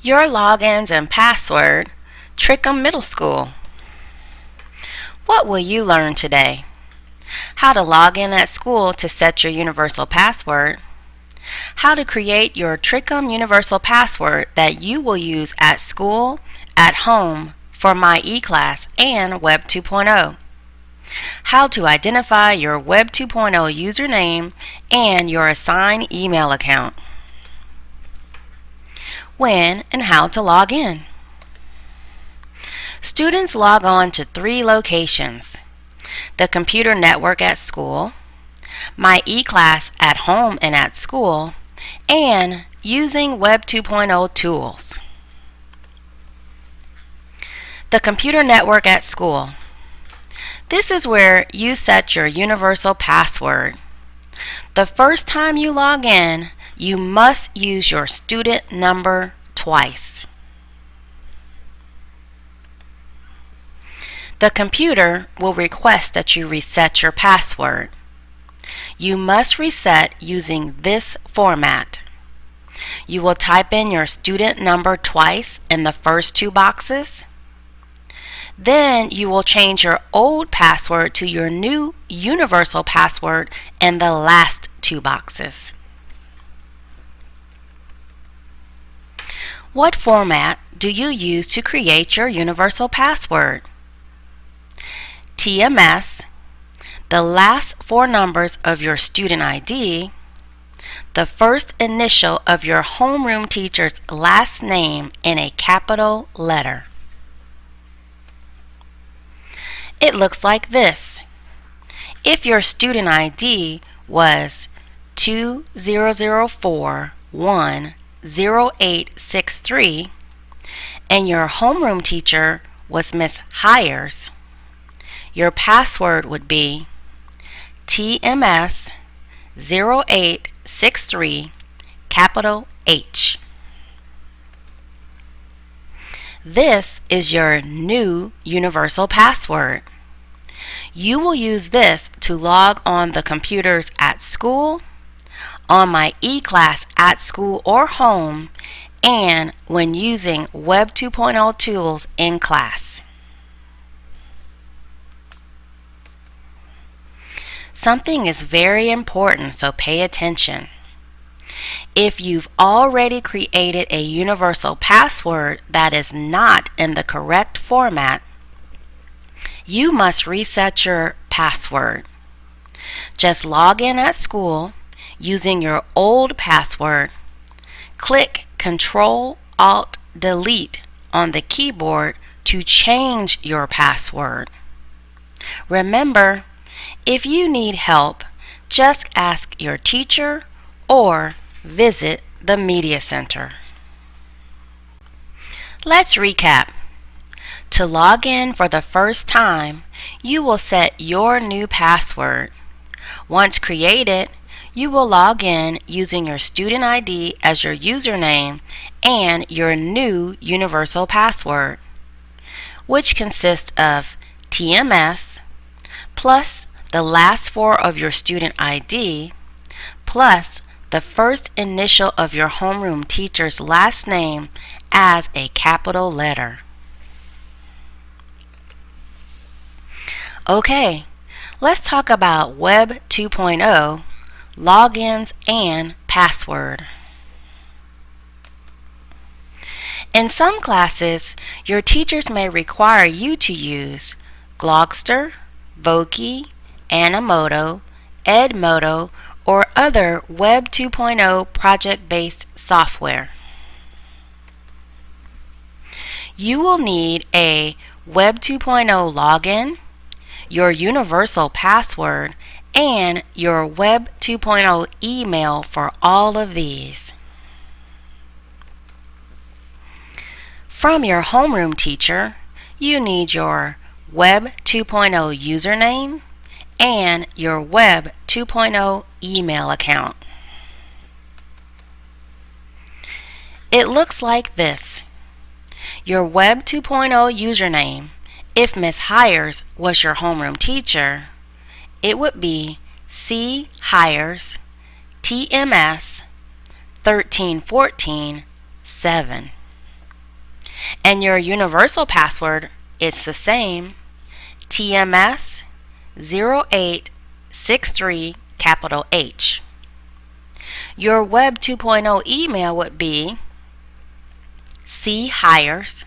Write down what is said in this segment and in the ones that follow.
Your logins and password, Trickham Middle School. What will you learn today? How to log in at school to set your universal password. How to create your Trickham universal password that you will use at school, at home, for My eClass and Web 2.0. How to identify your Web 2.0 username and your assigned email account. When and how to log in. Students log on to 3 locations: the computer network at school, My eClass at home and at school, and using Web 2.0 tools. The computer network at school. This is where you set your universal password. The first time you log in, you must use your student number twice. The computer will request that you reset your password. You must reset using this format. You will type in your student number twice in the first 2 boxes. Then you will change your old password to your new universal password in the last 2 boxes. What format do you use to create your universal password? TMS, the last 4 numbers of your student ID, the first initial of your homeroom teacher's last name in a capital letter. It looks like this. If your student ID was 2004-10863 and your homeroom teacher was Miss Hires, your password would be TMS 0863 capital H. This is your new universal password. You will use this to log on the computers at school, on My eClass at school or home, and when using Web 2.0 tools in class. Something is very important, so pay attention. If you've already created a universal password that is not in the correct format, you must reset your password. Just log in at school using your old password. Click Ctrl-Alt-Delete on the keyboard to change your password. Remember, if you need help, just ask your teacher or visit the Media Center. Let's recap. To log in for the first time, you will set your new password. Once created, you will log in using your student ID as your username and your new universal password, which consists of TMS plus the last 4 of your student ID plus the first initial of your homeroom teacher's last name as a capital letter. Okay, let's talk about Web 2.0, logins and password. In some classes, your teachers may require you to use Glogster, Voki, Animoto, Edmodo, or other Web 2.0 project-based software. You will need a Web 2.0 login, your universal password, and your Web 2.0 email for all of these. From your homeroom teacher, you need your Web 2.0 username and your Web 2.0 email account. It looks like this. Your Web 2.0 username, if Miss Hires was your homeroom teacher, it would be C Hires TMS 1314 7. And your universal password is the same, TMS 0863 capital H. Your Web 2.0 email would be chires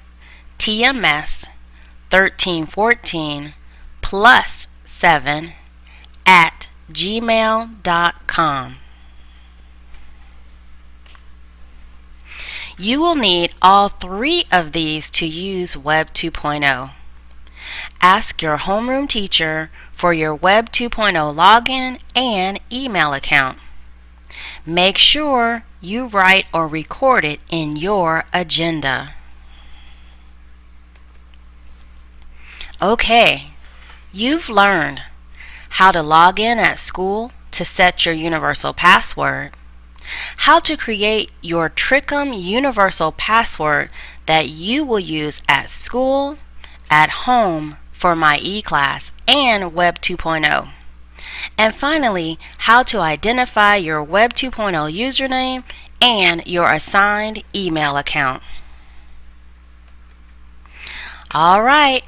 TMS 1314 plus 7 at gmail.com. You will need all three of these to use Web 2.0. Ask your homeroom teacher for your Web 2.0 login and email account. Make sure you write or record it in your agenda. Okay, you've learned how to log in at school to set your universal password, how to create your Trickum universal password that you will use at school, at home for My E-Class and Web 2.0. And finally, how to identify your Web 2.0 username and your assigned email account. All right,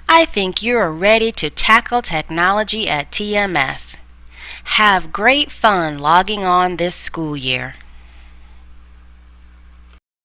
I think you are ready to tackle technology at TMS. Have great fun logging on this school year.